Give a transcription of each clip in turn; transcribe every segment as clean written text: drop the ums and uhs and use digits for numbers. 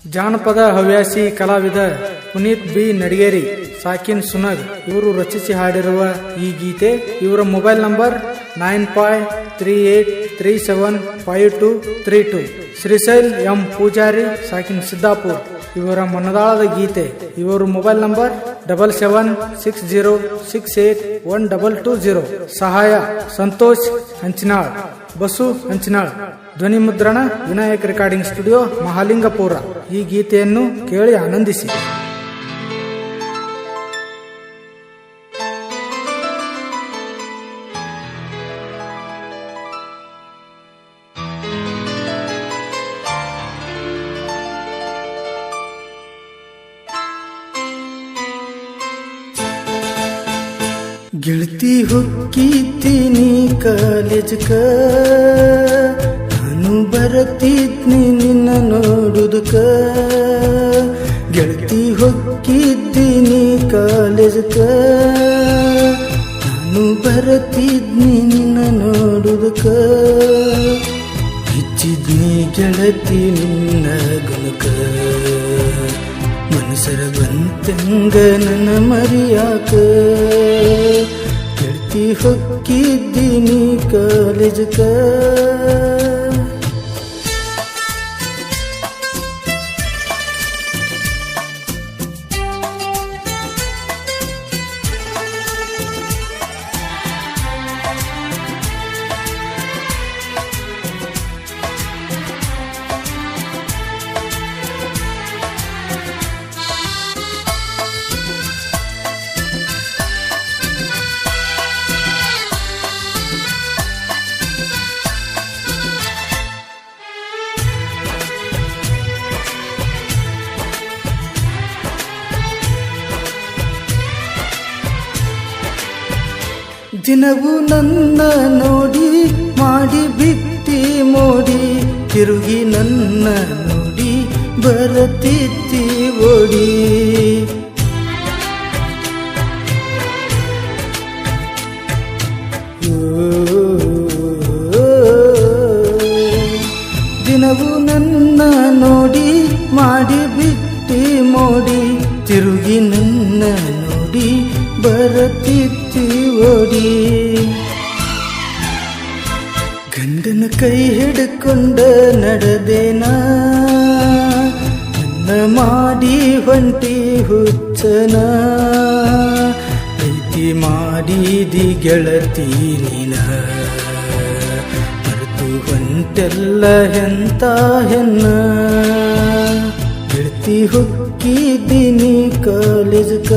ಜಾನಪದ ಹವ್ಯಾಸಿ ಕಲಾವಿದ ಪುನೀತ್ ಬಿ ನಡಿಗೇರಿ ಸಾಕಿನ್ ಸುನಗ್ ಇವರು ರಚಿಸಿ ಹಾಡಿರುವ ಈ ಗೀತೆ ಇವರ mobile number 9538375232. Shrishail M Pujari ಸಾಕಿನ್ ಸಿದ್ದಾಪುರ್ ಇವರ ಮನದಾಳದ ಗೀತೆ. ಇವರು ಮೊಬೈಲ್ ನಂಬರ್ 7760681220. ಸಹಾಯ ಸಂತೋಷ್ ಹಂಚಿನಾಳ್, ಬಸು ಹಂಚಿನಾಳ್. ಧ್ವನಿ ಮುದ್ರಣ ವಿನಾಯಕ್ ರೆಕಾರ್ಡಿಂಗ್ ಸ್ಟುಡಿಯೋ, ಮಹಾಲಿಂಗಪುರ. ಈ ಗೀತೆಯನ್ನು ಕೇಳಿ ಆನಂದಿಸಿ. ಗೆಳತಿ ಹೊಕ್ಕಿತೀನಿ ಕಾಲೇಜ್ಕ, ನಾನು ಬರತಿದ್ನಿ ನಿನ್ನ ನೋಡುದಕ್ಕ. ಗೆಳತಿ ಹೊಕ್ಕಿದ್ದೀನಿ ಕಾಲೇಜ್ಕ, ನಾನು ಬರತಿದ್ನಿ ನಿನ್ನ ನೋಡುದಕ್ಕ. ಹೆಚ್ಚಿದ್ನಿ ಗೆಳತಿ ನಿನ್ನ ಗುಣಕ, ಮನಸರ ಬಂತಂಗ ನನ್ನ ಮರಿಯಾಕ. ಗೆಳತಿ ಹೊಕ್ಕಿದ್ದೀನಿ ಕಾಲೇಜಕ. ದಿನವು ನನ್ನ ನೋಡಿ ಮಾಡಿ ಬಿಟ್ಟಿ ಮೋಡಿ, ತಿರುಗಿ ನನ್ನ ನೋಡಿ ಬರತಿತ್ತಿ ಓಡಿ. ದಿನವು ನನ್ನ ನೋಡಿ ಮಾಡಿ ಬಿಟ್ಟಿ ಮೋಡಿ, ತಿರುಗಿ ನನ್ನ ನೋಡಿ ಬರತಿತ್ತಿ ಓಡಿ. ಗಂಡನ ಕೈ ಹಿಡ್ಕೊಂಡ ನಡೆದೇನ, ನನ್ನ ಮಾಡಿ ಹೊಂಟಿ ಹುಚ್ಚನ. ಪ್ರೀತಿ ಮಾಡಿದಿ ಗೆಳತಿ ನೀನ, ಮರೆತು ಹೊಂಟೆಲ್ಲ ಎಂತ ಹೆನ್ನ. ಗೆಳತಿ ಹೊಕ್ಕಿದ್ದೀನಿ ಕಾಲೇಜ್ಕ.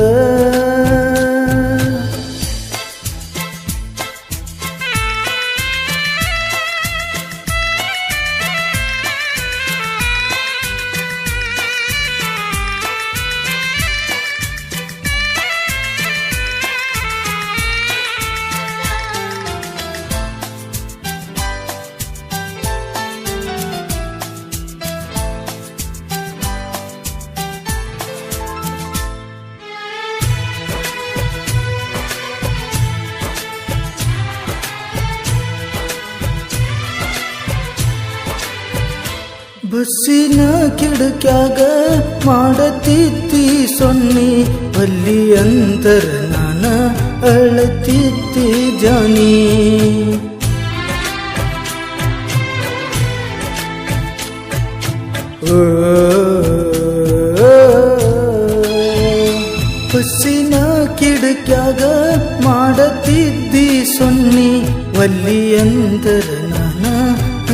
ಬಸ್ಸಿನ ಕಿಡಕ್ಯಾಗ ಮಾಡತಿತ್ತಿ ಸೊನ್ನಿ, ಅಲ್ಲಿ ಅಂತರ ನಾನ ಅಳತಿತ್ತಿ ಜಾನಿ. ಬಸ್ಸಿನ ಕಿಡಕ್ಯಾಗ ಮಾಡತಿದ್ದಿ ಸೊನ್ನಿ, ಅಲ್ಲಿ ಅಂತರ ನಾನ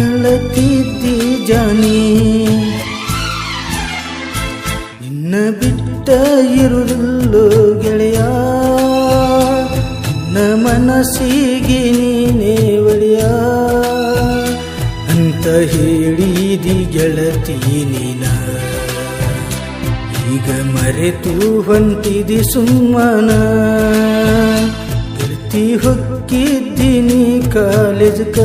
ಅಳತಿದ್ದಿ ಜಾನಿ. ನಿನ್ನ ಬಿಟ್ಟ ಇರುವುದಿಲ್ಲೋ ಗೆಳೆಯ, ನಿನ್ನ ಮನಸ್ಸಿಗೆ ನೀನೇ ಒಡೆಯ ಅಂತ ಹೇಳಿದಿ ಗೆಳತಿ ನೀನ. ಈಗ ಮರೆತು ಹೊಂಟಿದಿ ಸುಮ್ಮನ, ಗೆಳತಿ ಹೊಕ್ಕಿದ್ದೀನಿ ಕಾಲೇಜ್ಕ.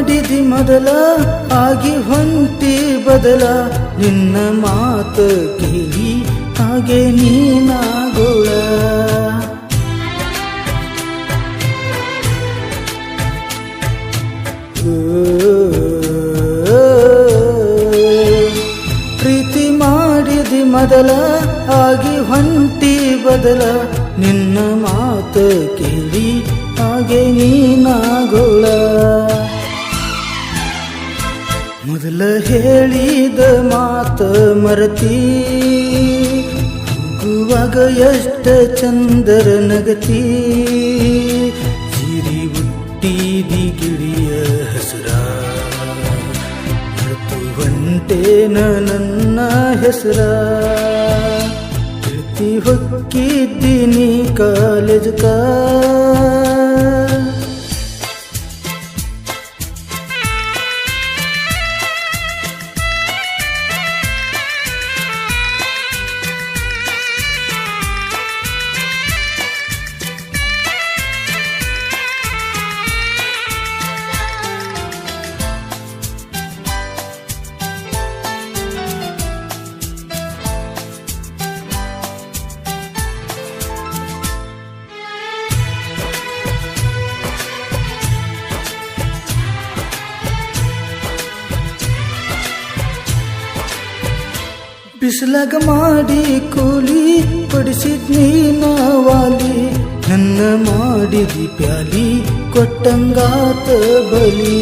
ಮಾಡಿದಿ ಮೊದಲ ಆಗಿ ಹೊಂಟಿ ಬದಲ ನಿನ್ನ ಮಾತು ಕೇಳಿ ಹಾಗೆ ನೀನಾಗೋಳ ಪ್ರೀತಿ ಮಾಡಿದಿ ಮೊದಲ ಆಗಿ ಹೊಂಟಿ ಬದಲ ನಿನ್ನ ಮಾತು ಕೇಳಿ ಹಾಗೆ ನೀನಾಗೋಳ ಮೊದಲ ಹೇಳಿದ ಮಾತ ಮರತಿ ಹೋಗುವಾಗ ಎಷ್ಟ ಚಂದರ ನಗತಿ ಸಿರಿ ಹುಟ್ಟಿದಿ ಗಿಳಿಯ ಹಸುರ ಮರೆತು ಹೊಂಟೇನ ನನ್ನ ಹೆಸರ ತಿಳ್ತಿ ಹೊಕ್ಕಿದ್ದೀನಿ ಕಾಲೇಜಕ ಬಿಸಿಲಾಗ ಮಾಡಿ ಕೂಲಿ ಪಡಿಸಿದ್ನಿ ನಾವಾಲಿ ನನ್ನ ಮಾಡಿದಿ ಪ್ಯಾಲಿ ಕೊಟ್ಟಂಗಾತ ಬಲಿ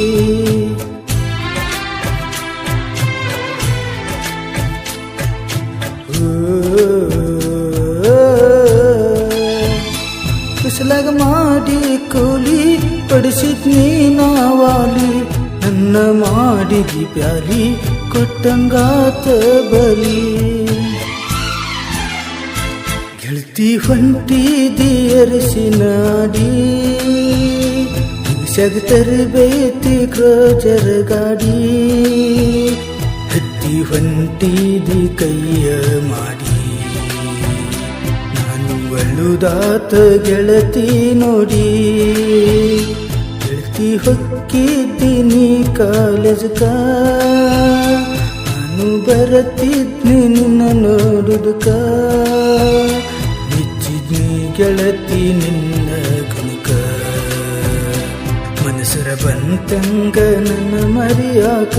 ಬಿಸಿಲಾಗ ಮಾಡಿ ಕೂಲಿ ಪಡಿಸಿದ್ನಿ ನಾವಾಲಿ ನನ್ನ ಮಾಡಿದಿ ಪ್ಯಾಲಿ ಕೊಟ್ಟಂಗಾತ ಬಲಿ ಗೆಳತಿ ಹೊಂಟಿದಿ ಅರಸಿನಾಡಿ ಸಗ ತರಬೇತಿ ಕ್ರೋಜರ್ ಗಾಡಿ ಹತ್ತಿ ಹೊಂಟಿದಿ ಕೈಯ ಮಾಡಿ ನಾನು ಅಳುದಾತ ಗೆಳತಿ ನೋಡಿ ಗೆಳತಿ ಹೊಕ್ಕಿದ್ದೀನಿ ಕಾಲೇಜಕ ನಾನು ಬರತಿದ್ನಿ ನಿನ್ನ ನೋಡುದಕ ಮೆಚ್ಚಿದ್ನಿ ಗೆಳತಿ ನಿನ್ನ ಗುಣಕ ಮನಸರ ಬಂತಂಗ ನನ್ನ ಮರಿಯಾಕ